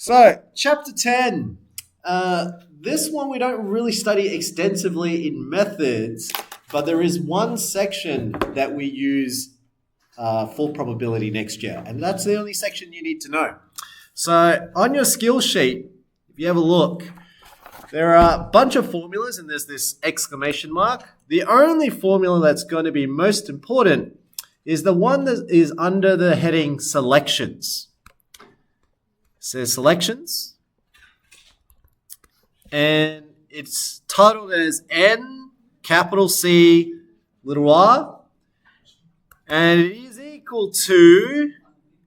So, chapter 10. This one we don't really study extensively in methods, but there is one section that we use for probability next year, and that's the only section you need to know. So, on your skill sheet, if you have a look, there are a bunch of formulas, and there's this exclamation mark. The only formula that's going to be most important is the one that is under the heading selections. It says selections, and it's titled as N capital C little r, and it is equal to,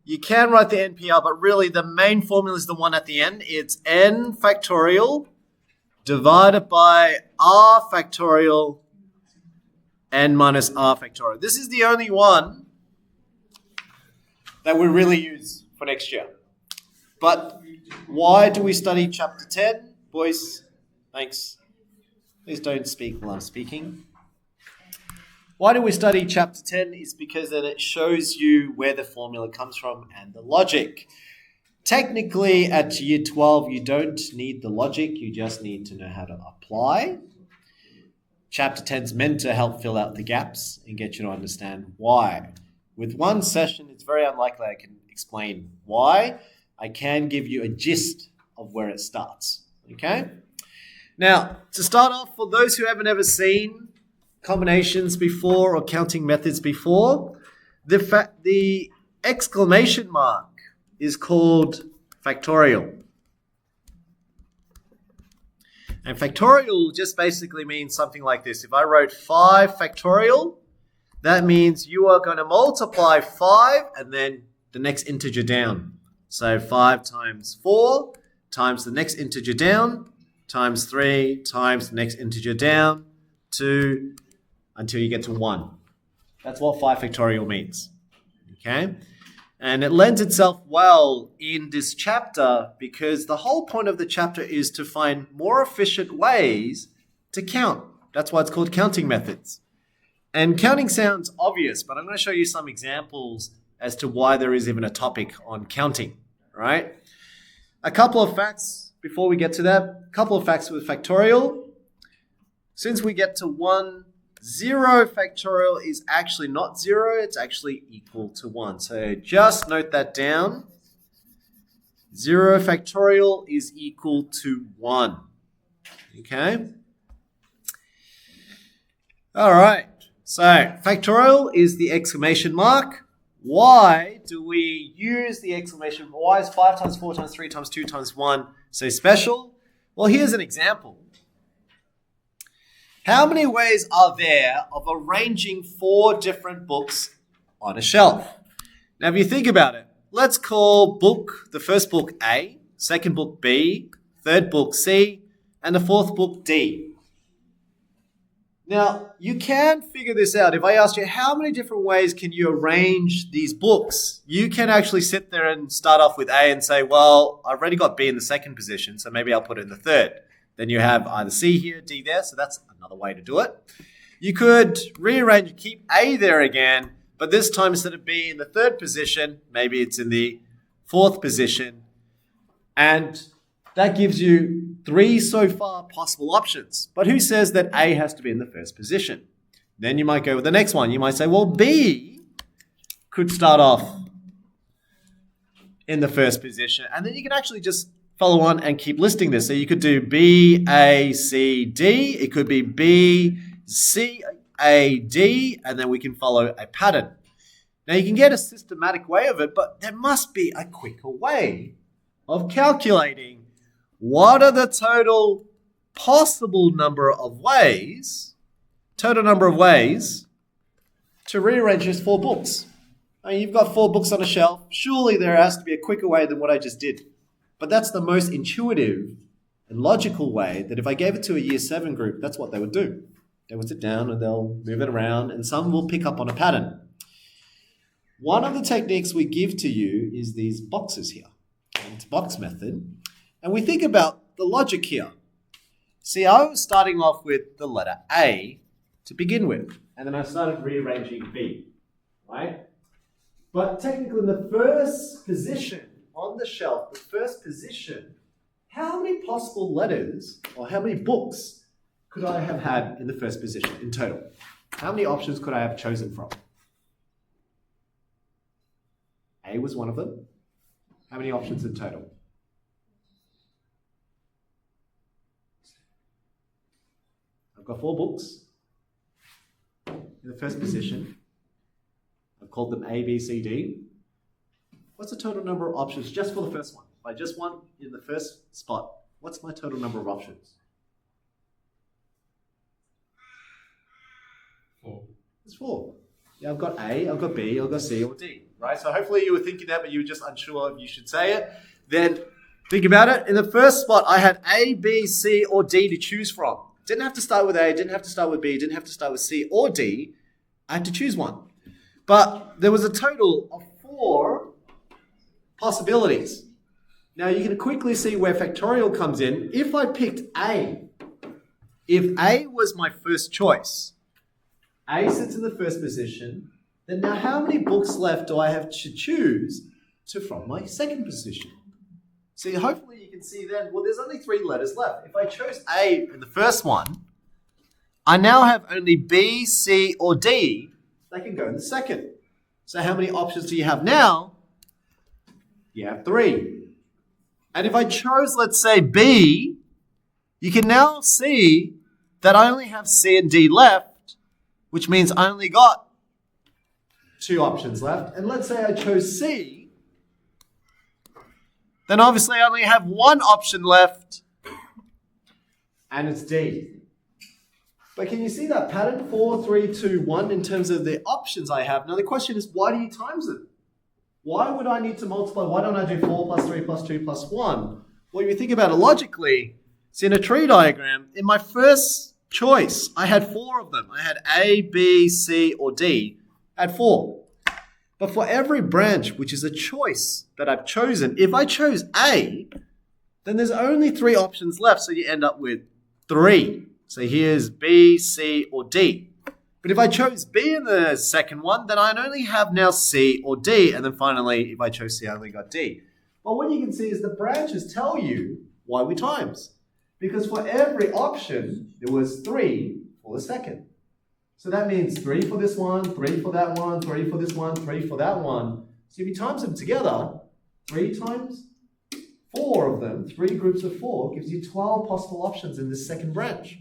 you can write the NPR, but really the main formula is the one at the end. It's N factorial divided by R factorial N minus R factorial. This is the only one that we really use for next year. But why do we study chapter 10? Boys, thanks. Please don't speak while I'm speaking. Why do we study chapter 10? Is because then it shows you where the formula comes from and the logic. Technically, at year 12, you don't need the logic. You just need to know how to apply. Chapter 10 is meant to help fill out the gaps and get you to understand why. With one session, it's very unlikely I can explain why. I can give you a gist of where it starts. Okay? Now, to start off, for those who haven't ever seen combinations before or counting methods before, the exclamation mark is called factorial. And factorial just basically means something like this. If I wrote 5 factorial, that means you are going to multiply 5 and then the next integer down. So 5 times 4 times the next integer down times 3 times the next integer down 2 until you get to 1. That's what 5 factorial means. Okay? And it lends itself well in this chapter because the whole point of the chapter is to find more efficient ways to count. That's why it's called counting methods. And counting sounds obvious, but I'm going to show you some examples as to why there is even a topic on counting, right? A couple of facts before we get to that. A couple of facts with factorial. Since we get to 1, 0 factorial is actually not 0, it's actually equal to 1. So just note that down. 0 factorial is equal to 1. Okay? All right. So factorial is the exclamation mark. Why do we use the exclamation? Why is 5 times 4 times 3 times 2 times 1 so special? Well, here's an example. How many ways are there of arranging 4 different books on a shelf? Now, if you think about it, let's call the first book A, second book B, third book C, and the fourth book D. Now, you can figure this out. If I asked you how many different ways can you arrange these books, you can actually sit there and start off with A and say, well, I've already got B in the second position, so maybe I'll put it in the third. Then you have either C here, D there, so that's another way to do it. You could rearrange and keep A there again, but this time instead of B in the third position, maybe it's in the fourth position. And that gives you 3 so far possible options. But who says that A has to be in the first position? Then you might go with the next one. You might say, well, B could start off in the first position. And then you can actually just follow on and keep listing this. So you could do B, A, C, D. It could be B, C, A, D. And then we can follow a pattern. Now you can get a systematic way of it, but there must be a quicker way of calculating what are the total possible number of ways to rearrange these 4 books. I mean, you've got 4 books on a shelf. Surely there has to be a quicker way than what I just did. But that's the most intuitive and logical way that if I gave it to a year 7 group, that's what they would do. They would sit down and they'll move it around and some will pick up on a pattern. One of the techniques we give to you is these boxes here. It's box method. And we think about the logic here. See, I was starting off with the letter A to begin with, and then I started rearranging B, right? But technically in the first position, on the shelf, the first position, how many possible letters or how many books could I have had in the first position in total? How many options could I have chosen from? A was one of them. How many options in total? I've got 4 books in the first position. I've called them A, B, C, D. What's the total number of options just for the first one? If I just want in the first spot, what's my total number of options? 4. It's 4. Yeah, I've got A, I've got B, I've got C or D, right? So hopefully you were thinking that, but you were just unsure if you should say it. Then think about it. In the first spot, I had A, B, C, or D to choose from. Didn't have to start with A, didn't have to start with B, didn't have to start with C or D. I had to choose one. But there was a total of 4 possibilities. Now you can quickly see where factorial comes in. If I picked A, if A was my first choice, A sits in the first position, then now how many books left do I have to choose from my second position? See, hopefully you can see then, well, there's only 3 letters left. If I chose A in the first one, I now have only B, C, or D that can go in the second. So how many options do you have now? You have 3. And if I chose, let's say, B, you can now see that I only have C and D left, which means I only got 2 options left. And let's say I chose C, then obviously I only have 1 option left, and it's D. But can you see that pattern? 4, 3, 2, 1 in terms of the options I have. Now the question is, why do you times it? Why would I need to multiply? Why don't I do 4 plus 3 plus 2 plus 1? Well, if you think about it logically, it's in a tree diagram. In my first choice, I had 4 of them. I had A, B, C, or D. I had 4. But for every branch, which is a choice that I've chosen, if I chose A, then there's only 3 options left, so you end up with 3. So here's B, C, or D. But if I chose B in the second one, then I only have now C or D. And then finally, if I chose C, I only got D. Well, what you can see is the branches tell you why we times. Because for every option, there was 3 for the second. So that means 3 for this one, 3 for that one, 3 for this one, 3 for that one. So if you times them together, 3 times 4 of them, 3 groups of 4, gives you 12 possible options in this second branch.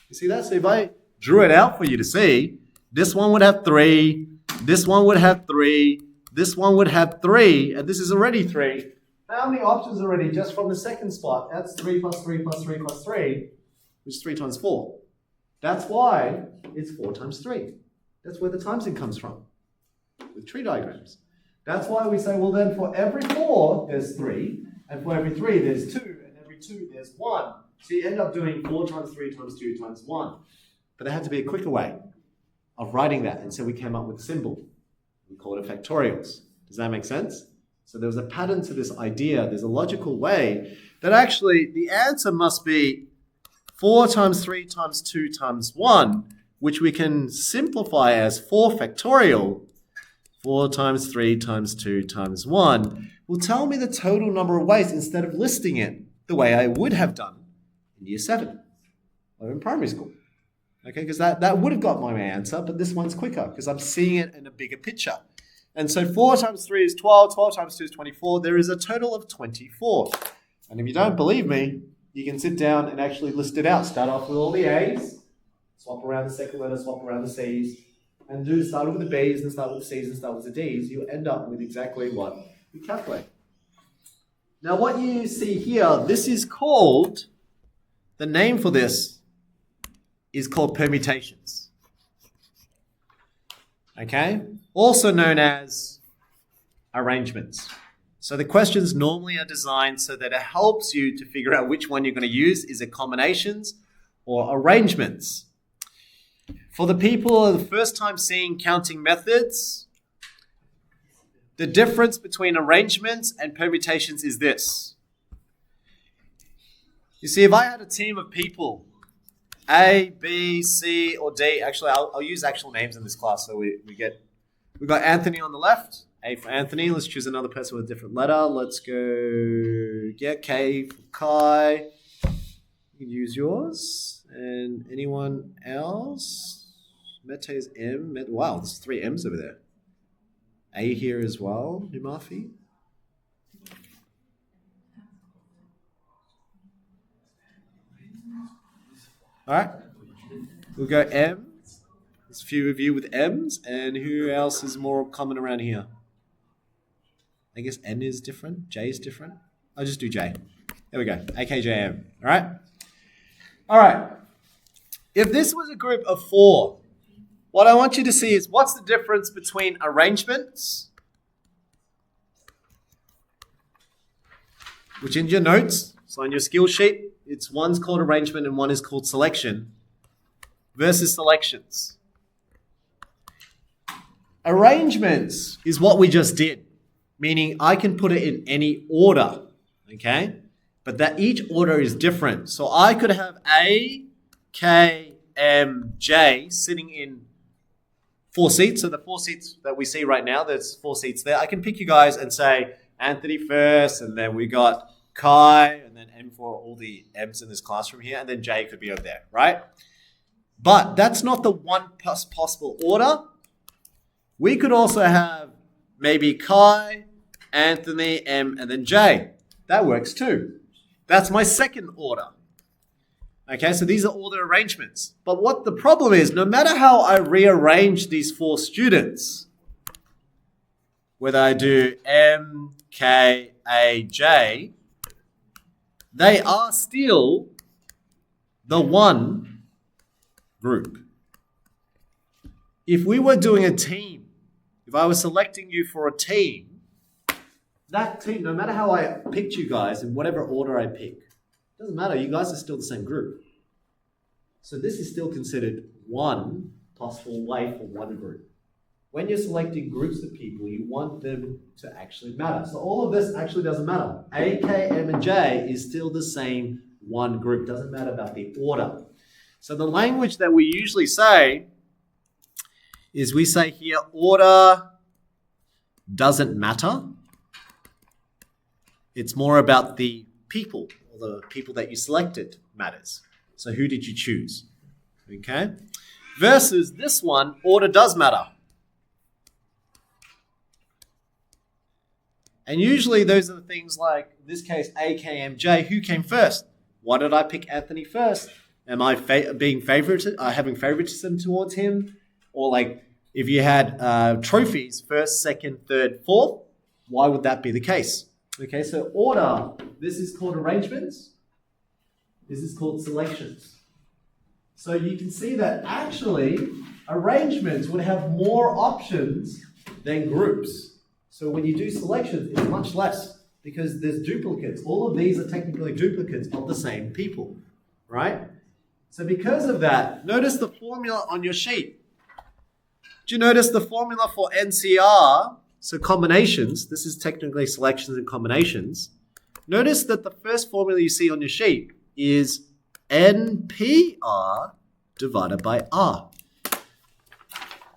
You see that? So if I drew it out for you to see, this one would have 3, this one would have 3, this one would have 3, and this is already 3. How many options already just from the second spot? That's 3 plus 3 plus 3 plus 3, which is 3 times 4. That's why it's 4 times 3. That's where the timesing comes from, with tree diagrams. That's why we say, well then for every 4, there's 3, and for every 3, there's 2, and every 2, there's 1. So you end up doing 4 times 3 times 2 times 1. But there had to be a quicker way of writing that, and so we came up with a symbol. We call it factorials. Does that make sense? So there was a pattern to this idea. There's a logical way that actually the answer must be 4 times 3 times 2 times 1, which we can simplify as 4 factorial. 4 times 3 times 2 times 1 will tell me the total number of ways instead of listing it the way I would have done in year 7 or in primary school. Okay, because that would have got my answer, but this one's quicker because I'm seeing it in a bigger picture. And so 4 times 3 is 12, 12 times 2 is 24. There is a total of 24. And if you don't believe me, you can sit down and actually list it out. Start off with all the A's, swap around the second letter, swap around the C's, and start with the B's, and start with the C's, and start with the D's. You end up with exactly what we calculate. Now what you see here, this is called, the name for this is called permutations. Okay? Also known as arrangements. So the questions normally are designed so that it helps you to figure out which one you're going to use. Is it combinations or arrangements? For the people who are the first time seeing counting methods, the difference between arrangements and permutations is this. You see, if I had a team of people, A, B, C, or D, actually I'll use actual names in this class so we've got Anthony on the left, A for Anthony. Let's choose another person with a different letter. Let's go, yeah, K for Kai. You can use yours. And anyone else? Mete is M. Wow, there's 3 M's over there. A here as well, Numafi. All right, we'll go M. There's a few of you with M's, and who else is more common around here? I guess N is different, J is different. I'll just do J. There we go, AKJM, all right? All right, if this was a group of 4, what I want you to see is what's the difference between arrangements, which in your notes, so on your skill sheet, it's one's called arrangement and one is called selection, versus selections. Arrangements is what we just did, meaning I can put it in any order, okay? But that each order is different. So I could have A, K, M, J sitting in 4 seats. So the 4 seats that we see right now, there's 4 seats there. I can pick you guys and say Anthony first, and then we got Kai, and then M for all the M's in this classroom here, and then J could be over there, right? But that's not the one possible order. We could also have maybe Kai, Anthony, M, and then J. That works too. That's my second order. Okay, so these are all the arrangements. But what the problem is, no matter how I rearrange these 4 students, whether I do M, K, A, J, they are still the one group. If we were doing a team, if I was selecting you for a team, that team, no matter how I picked you guys in whatever order I pick, doesn't matter, you guys are still the same group. So this is still considered one possible way for one group. When you're selecting groups of people, you want them to actually matter. So all of this actually doesn't matter. A, K, M, and J is still the same one group. Doesn't matter about the order. So the language that we usually say is we say here, order doesn't matter. It's more about the people, or the people that you selected matters. So who did you choose? Okay? Versus this one, order does matter. And usually those are the things like, in this case, A, K, M, J. Who came first? Why did I pick Anthony first? Am I having favoritism towards him? Or like, if you had trophies, first, second, third, fourth, why would that be the case? Okay, so order, this is called arrangements. This is called selections. So you can see that actually arrangements would have more options than groups. So when you do selections, it's much less because there's duplicates. All of these are technically duplicates of the same people, right? So because of that, notice the formula on your sheet. Do you notice the formula for NCR? So combinations, this is technically selections and combinations. Notice that the first formula you see on your sheet is NPR divided by R.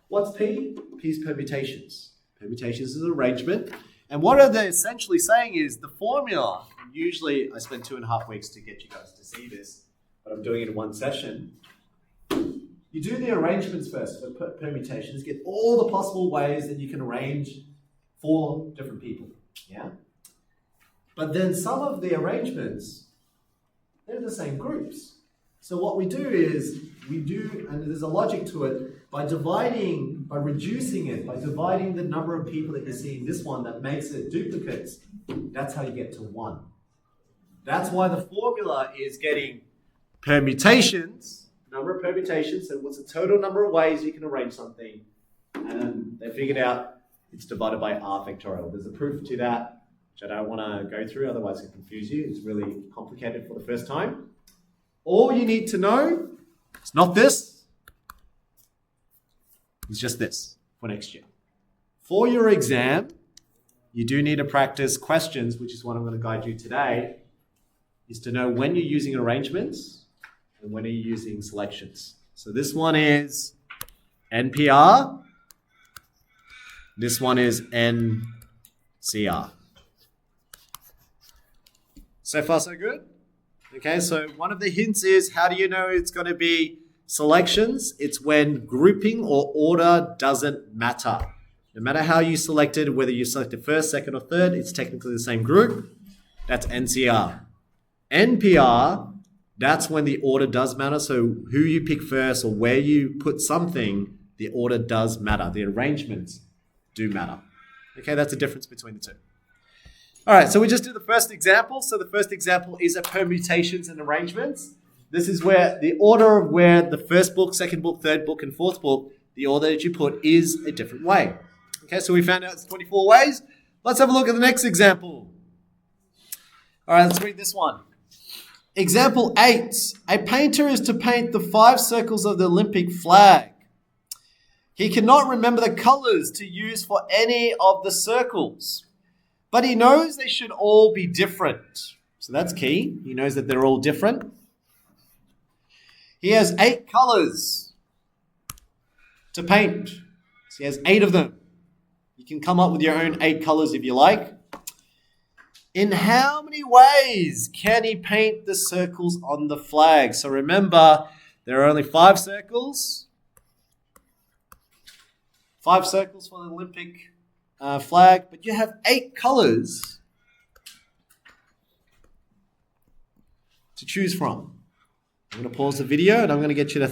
What's P? P is permutations. Permutations is an arrangement. And what are they essentially saying is the formula, usually I spend 2.5 weeks to get you guys to see this, but I'm doing it in one session. You do the arrangements first for permutations, get all the possible ways that you can arrange 4 different people. Yeah? But then some of the arrangements, they're the same groups. So what we do is, and there's a logic to it, by reducing it, by dividing the number of people that you see in this one that makes it duplicates, that's how you get to 1. That's why the formula is getting permutations, number of permutations, so what's the total number of ways you can arrange something, and they figured out it's divided by R factorial. There's a proof to that, which I don't want to go through, otherwise it'll confuse you. It's really complicated for the first time. All you need to know, it's not this, it's just this for next year. For your exam, you do need to practice questions, which is what I'm going to guide you today, is to know when you're using arrangements and when are you using selections. So this one is NPR This one is NCR. So far, so good? Okay, so one of the hints is, how do you know it's going to be selections? It's when grouping or order doesn't matter. No matter how you selected, whether you selected first, second, or third, it's technically the same group. That's NCR. NPR, that's when the order does matter. So who you pick first or where you put something, the order does matter. The arrangements do matter. Okay, that's the difference between the two. All right, so we just do the first example. So the first example is a permutations and arrangements. This is where the order of where the first book, second book, third book, and fourth book, the order that you put is a different way. Okay, so we found out it's 24 ways. Let's have a look at the next example. All right, let's read this one. Example 8. A painter is to paint the 5 circles of the Olympic flag. He cannot remember the colors to use for any of the circles, but he knows they should all be different. So that's key. He knows that they're all different. He has 8 colors to paint. So he has 8 of them. You can come up with your own 8 colors if you like. In how many ways can he paint the circles on the flag? So remember, there are only 5 circles. 5 circles for the Olympic flag, but you have 8 colors to choose from. I'm going to pause the video and I'm going to get you to